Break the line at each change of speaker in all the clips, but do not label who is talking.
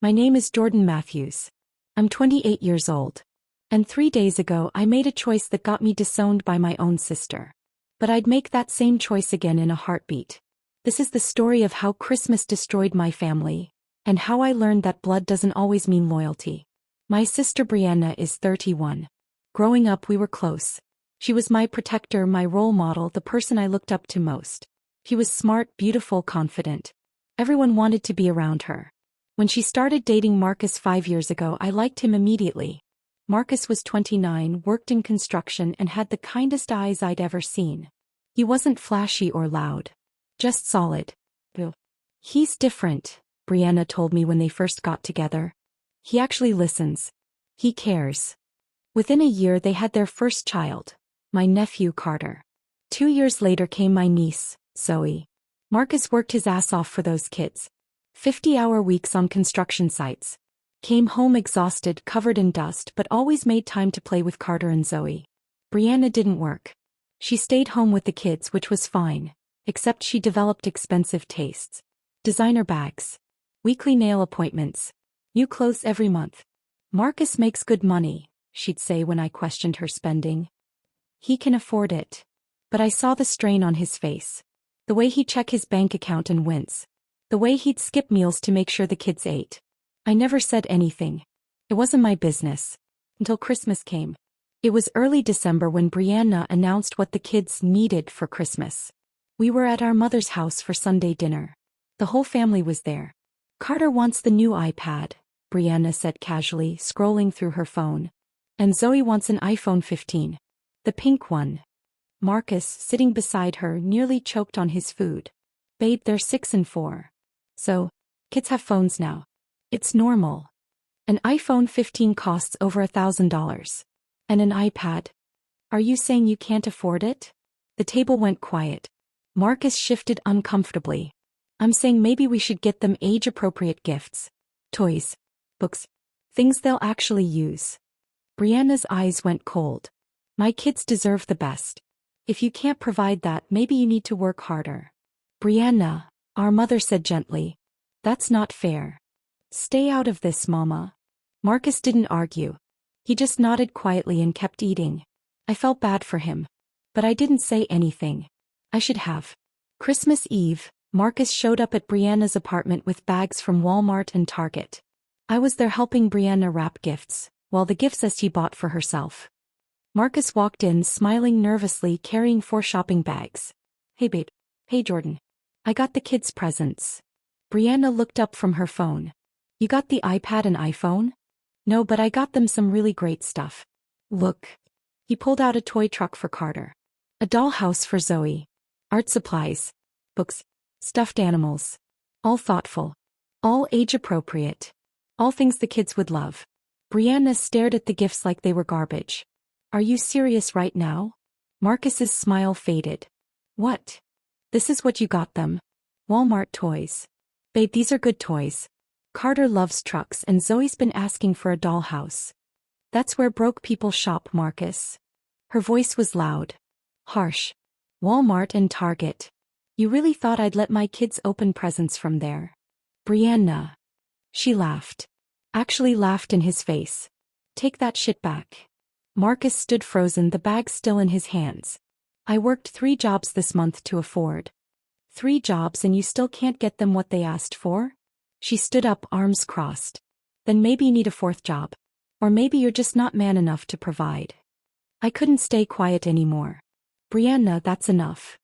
My name is Jordan Matthews. I'm 28 years old. And 3 days ago I made a choice that got me disowned by my own sister. But I'd make that same choice again in a heartbeat. This is the story of how Christmas destroyed my family, and how I learned that blood doesn't always mean loyalty. My sister Brianna is 31. Growing up we were close. She was my protector, my role model, the person I looked up to most. She was smart, beautiful, confident. Everyone wanted to be around her. When she started dating Marcus 5 years ago, I liked him immediately. Marcus was 29, worked in construction, and had the kindest eyes I'd ever seen. He wasn't flashy or loud. Just solid. He's different, Brianna told me when they first got together. He actually listens. He cares. Within a year they had their first child, my nephew Carter. 2 years later came my niece, Zoe. Marcus worked his ass off for those kids. 50-hour weeks on construction sites. Came home exhausted, covered in dust, but always made time to play with Carter and Zoe. Brianna didn't work. She stayed home with the kids, which was fine, except she developed expensive tastes. Designer bags. Weekly nail appointments. New clothes every month. Marcus makes good money, she'd say when I questioned her spending. He can afford it. But I saw the strain on his face. The way he'd check his bank account and wince. The way he'd skip meals to make sure the kids ate. I never said anything. It wasn't my business. Until Christmas came. It was early December when Brianna announced what the kids needed for Christmas. We were at our mother's house for Sunday dinner. The whole family was there. Carter wants the new iPad, Brianna said casually, scrolling through her phone. And Zoe wants an iPhone 15. The pink one. Marcus, sitting beside her, nearly choked on his food. Babe, they're 6 and 4. So, kids have phones now. It's normal. An iPhone 15 costs over $1,000. And an iPad? Are you saying you can't afford it? The table went quiet. Marcus shifted uncomfortably. I'm saying maybe we should get them age-appropriate gifts. Toys. Books. Things they'll actually use. Brianna's eyes went cold. My kids deserve the best. If you can't provide that, maybe you need to work harder. Brianna, our mother said gently. That's not fair. Stay out of this, Mama. Marcus didn't argue. He just nodded quietly and kept eating. I felt bad for him. But I didn't say anything. I should have. Christmas Eve, Marcus showed up at Brianna's apartment with bags from Walmart and Target. I was there helping Brianna wrap gifts, while the gifts he bought for herself. Marcus walked in smiling nervously, carrying 4 shopping bags. Hey babe. Hey Jordan. I got the kids presents. Brianna looked up from her phone. You got the iPad and iPhone? No, but I got them some really great stuff. Look. He pulled out a toy truck for Carter. A dollhouse for Zoe. Art supplies. Books. Stuffed animals. All thoughtful. All age-appropriate. All things the kids would love. Brianna stared at the gifts like they were garbage. Are you serious right now? Marcus's smile faded. What? This is what you got them. Walmart toys. Babe, these are good toys. Carter loves trucks and Zoe's been asking for a dollhouse. That's where broke people shop, Marcus. Her voice was loud. Harsh. Walmart and Target. You really thought I'd let my kids open presents from there? Brianna. She laughed. Actually laughed in his face. Take that shit back. Marcus stood frozen, the bag still in his hands. I worked 3 jobs this month to afford. 3 jobs and you still can't get them what they asked for? She stood up, arms crossed. Then maybe you need a 4th job. Or maybe you're just not man enough to provide. I couldn't stay quiet anymore. Brianna, that's enough.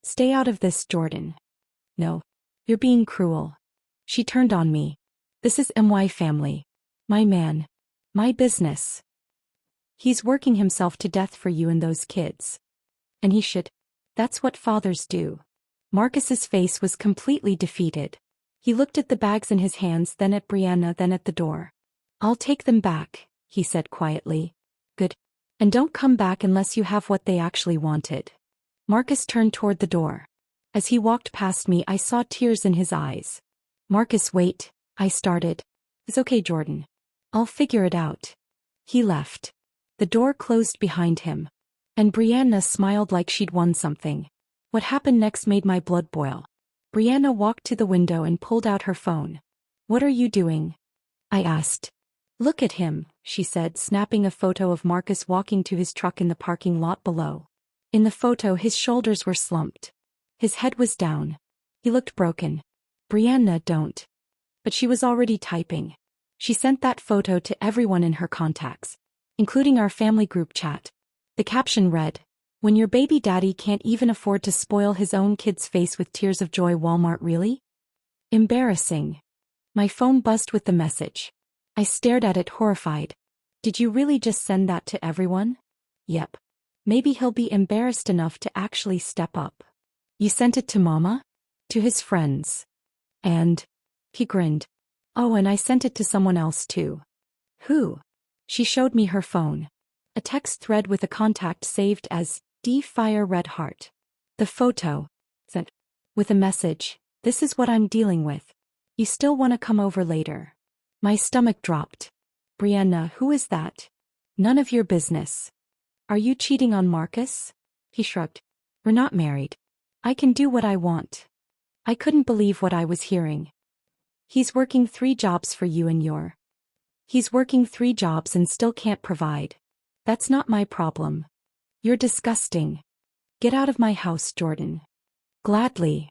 Stay out of this, Jordan. No. You're being cruel. She turned on me. This is my family. My man. My business. He's working himself to death for you and those kids. And he should. That's what fathers do. Marcus's face was completely defeated. He looked at the bags in his hands, then at Brianna, then at the door. I'll take them back, he said quietly. Good. And don't come back unless you have what they actually wanted. Marcus turned toward the door. As he walked past me, I saw tears in his eyes. Marcus, wait, I started. It's okay, Jordan. I'll figure it out. He left. The door closed behind him. And Brianna smiled like she'd won something. What happened next made my blood boil. Brianna walked to the window and pulled out her phone. What are you doing? I asked. Look at him, she said, snapping a photo of Marcus walking to his truck in the parking lot below. In the photo, his shoulders were slumped. His head was down. He looked broken. Brianna, don't. But she was already typing. She sent that photo to everyone in her contacts, including our family group chat. The caption read, "When your baby daddy can't even afford to spoil his own kid's face with tears of joy, Walmart really?" Embarrassing. My phone buzzed with the message. I stared at it horrified. Did you really just send that to everyone? Yep. Maybe he'll be embarrassed enough to actually step up. You sent it to Mama? To his friends. And? He grinned. Oh, and I sent it to someone else too. Who? She showed me her phone. A text thread with a contact saved as D Fire Red Heart. The photo. Sent. With a message, "This is what I'm dealing with. You still want to come over later?" My stomach dropped. Brianna, who is that? None of your business. Are you cheating on Marcus? He shrugged. We're not married. I can do what I want. I couldn't believe what I was hearing. He's working 3 jobs for you and He's working 3 jobs and still can't provide. That's not my problem. You're disgusting. Get out of my house, Jordan. Gladly.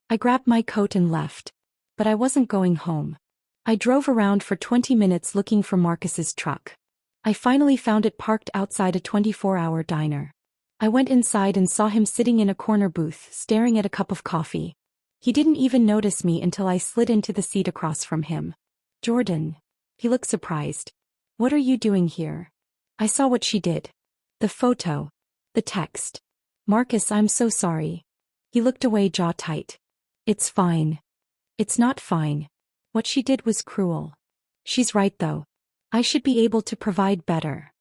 I grabbed my coat and left. But I wasn't going home. I drove around for 20 minutes looking for Marcus's truck. I finally found it parked outside a 24-hour diner. I went inside and saw him sitting in a corner booth, staring at a cup of coffee. He didn't even notice me until I slid into the seat across from him. Jordan. He looked surprised. What are you doing here? I saw what she did. The photo. The text. Marcus, I'm so sorry. He looked away, jaw tight. It's fine. It's not fine. What she did was cruel. She's right though. I should be able to provide better.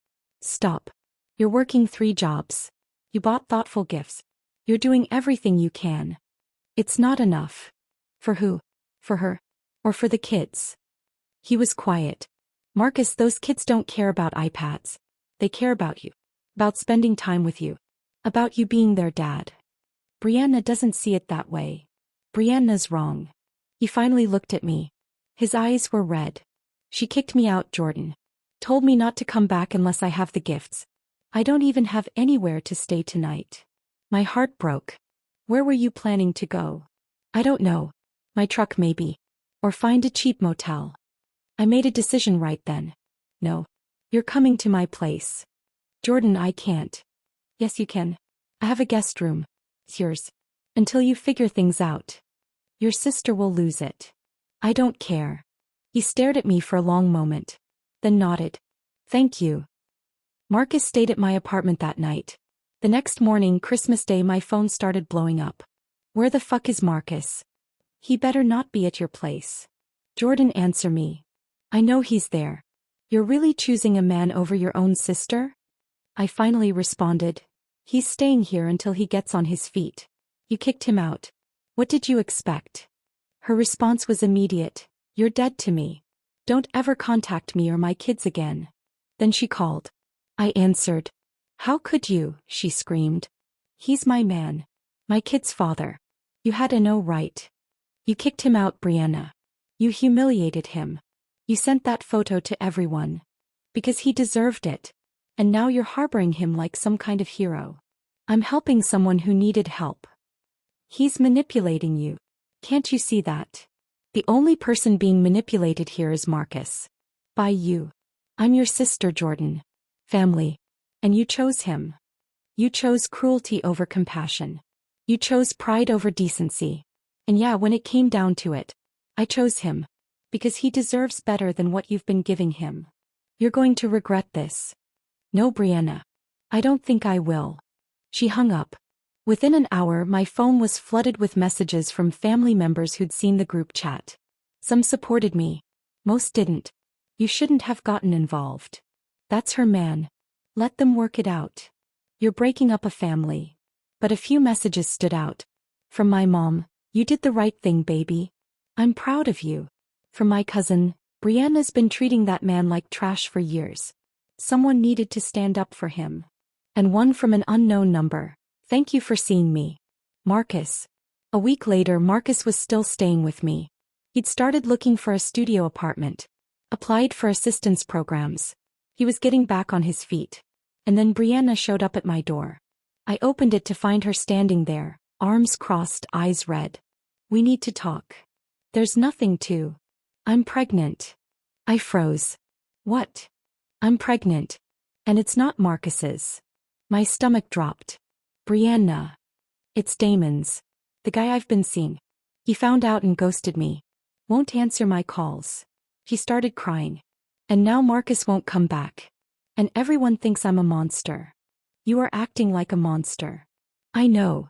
Stop. You're working 3 jobs. You bought thoughtful gifts. You're doing everything you can. It's not enough. For who? For her? Or for the kids? He was quiet. Marcus, those kids don't care about iPads. They care about you. About spending time with you. About you being their dad. Brianna doesn't see it that way. Brianna's wrong. He finally looked at me. His eyes were red. She kicked me out, Jordan. Told me not to come back unless I have the gifts. I don't even have anywhere to stay tonight. My heart broke. Where were you planning to go? I don't know. My truck maybe. Or find a cheap motel. I made a decision right then. No. You're coming to my place. Jordan, I can't. Yes, you can. I have a guest room. It's yours. Until you figure things out. Your sister will lose it. I don't care. He stared at me for a long moment. Then nodded. Thank you. Marcus stayed at my apartment that night. The next morning, Christmas Day, my phone started blowing up. Where the fuck is Marcus? He better not be at your place. Jordan, answer me. I know he's there. You're really choosing a man over your own sister? I finally responded. He's staying here until he gets on his feet. You kicked him out. What did you expect? Her response was immediate. You're dead to me. Don't ever contact me or my kids again. Then she called. I answered. How could you? She screamed. He's my man. My kid's father. You had no right. You kicked him out, Brianna. You humiliated him. You sent that photo to everyone. Because he deserved it. And now you're harboring him like some kind of hero. I'm helping someone who needed help. He's manipulating you. Can't you see that? The only person being manipulated here is Marcus. By you. I'm your sister, Jordan. Family. And you chose him. You chose cruelty over compassion. You chose pride over decency. And yeah, when it came down to it, I chose him. Because he deserves better than what you've been giving him. You're going to regret this. No, Brianna. I don't think I will. She hung up. Within an hour, my phone was flooded with messages from family members who'd seen the group chat. Some supported me. Most didn't. You shouldn't have gotten involved. That's her man. Let them work it out. You're breaking up a family. But a few messages stood out. From my mom, you did the right thing, baby. I'm proud of you. From my cousin, Brianna's been treating that man like trash for years. Someone needed to stand up for him. And one from an unknown number. Thank you for seeing me. Marcus. A week later, Marcus was still staying with me. He'd started looking for a studio apartment. Applied for assistance programs. He was getting back on his feet. And then Brianna showed up at my door. I opened it to find her standing there, arms crossed, eyes red. We need to talk. There's nothing to. I'm pregnant. I froze. What? I'm pregnant. And it's not Marcus's. My stomach dropped. Brianna. It's Damon's. The guy I've been seeing. He found out and ghosted me. Won't answer my calls. He started crying. And now Marcus won't come back. And everyone thinks I'm a monster. You are acting like a monster. I know.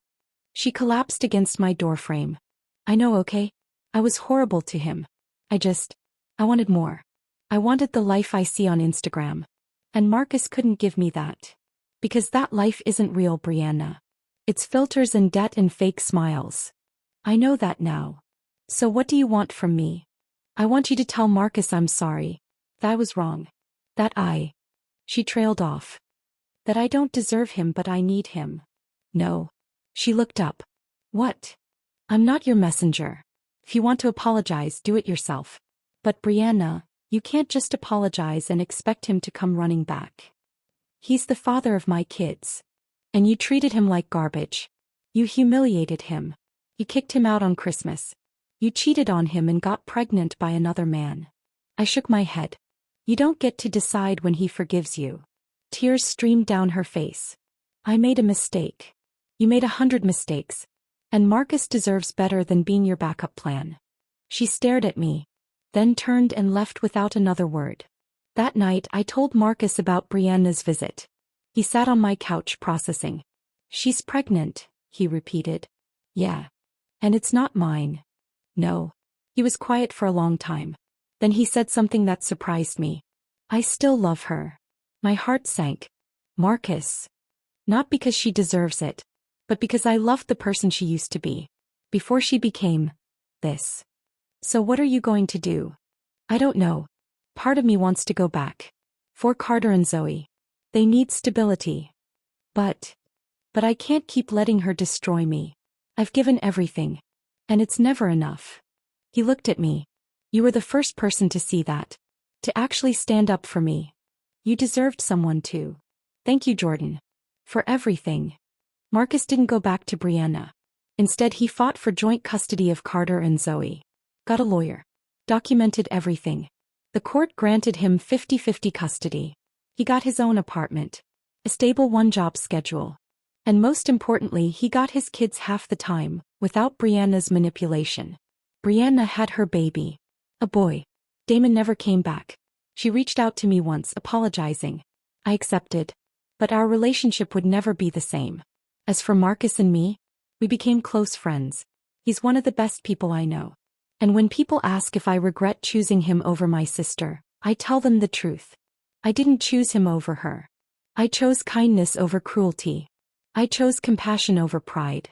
She collapsed against my doorframe. I know, okay? I was horrible to him. I wanted more. I wanted the life I see on Instagram. And Marcus couldn't give me that. Because that life isn't real, Brianna. It's filters and debt and fake smiles. I know that now. So what do you want from me? I want you to tell Marcus I'm sorry. That I was wrong. She trailed off. That I don't deserve him but I need him. No. She looked up. What? I'm not your messenger. If you want to apologize, do it yourself. But Brianna, you can't just apologize and expect him to come running back. He's the father of my kids. And you treated him like garbage. You humiliated him. You kicked him out on Christmas. You cheated on him and got pregnant by another man. I shook my head. You don't get to decide when he forgives you. Tears streamed down her face. I made a mistake. You made 100 mistakes. And Marcus deserves better than being your backup plan. She stared at me, then turned and left without another word. That night I told Marcus about Brianna's visit. He sat on my couch processing. She's pregnant, he repeated. Yeah. And it's not mine. No. He was quiet for a long time. Then he said something that surprised me. I still love her. My heart sank. Marcus. Not because she deserves it, but because I loved the person she used to be. Before she became this. So what are you going to do? I don't know. Part of me wants to go back. For Carter and Zoe. They need stability. But I can't keep letting her destroy me. I've given everything. And it's never enough. He looked at me. You were the first person to see that. To actually stand up for me. You deserved someone to. Thank you, Jordan. For everything. Marcus didn't go back to Brianna. Instead, he fought for joint custody of Carter and Zoe. Got a lawyer. Documented everything. The court granted him 50-50 custody. He got his own apartment. A stable one-job schedule. And most importantly, he got his kids half the time, without Brianna's manipulation. Brianna had her baby. A boy. Damon never came back. She reached out to me once, apologizing. I accepted. But our relationship would never be the same. As for Marcus and me, we became close friends. He's one of the best people I know. And when people ask if I regret choosing him over my sister, I tell them the truth. I didn't choose him over her. I chose kindness over cruelty. I chose compassion over pride.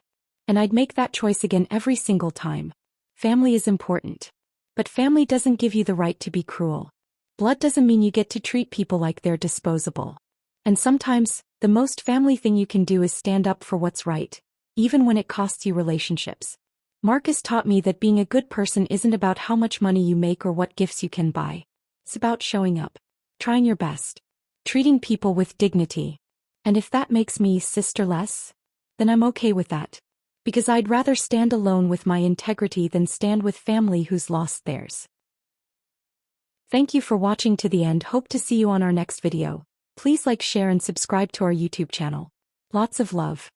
And I'd make that choice again every single time. Family is important. But family doesn't give you the right to be cruel. Blood doesn't mean you get to treat people like they're disposable. And sometimes, the most family thing you can do is stand up for what's right, even when it costs you relationships. Marcus taught me that being a good person isn't about how much money you make or what gifts you can buy. It's about showing up, trying your best, treating people with dignity. And if that makes me sisterless, then I'm okay with that. Because I'd rather stand alone with my integrity than stand with family who's lost theirs. Thank you for watching to the end. Hope to see you on our next video. Please like, share and subscribe to our YouTube channel. Lots of love.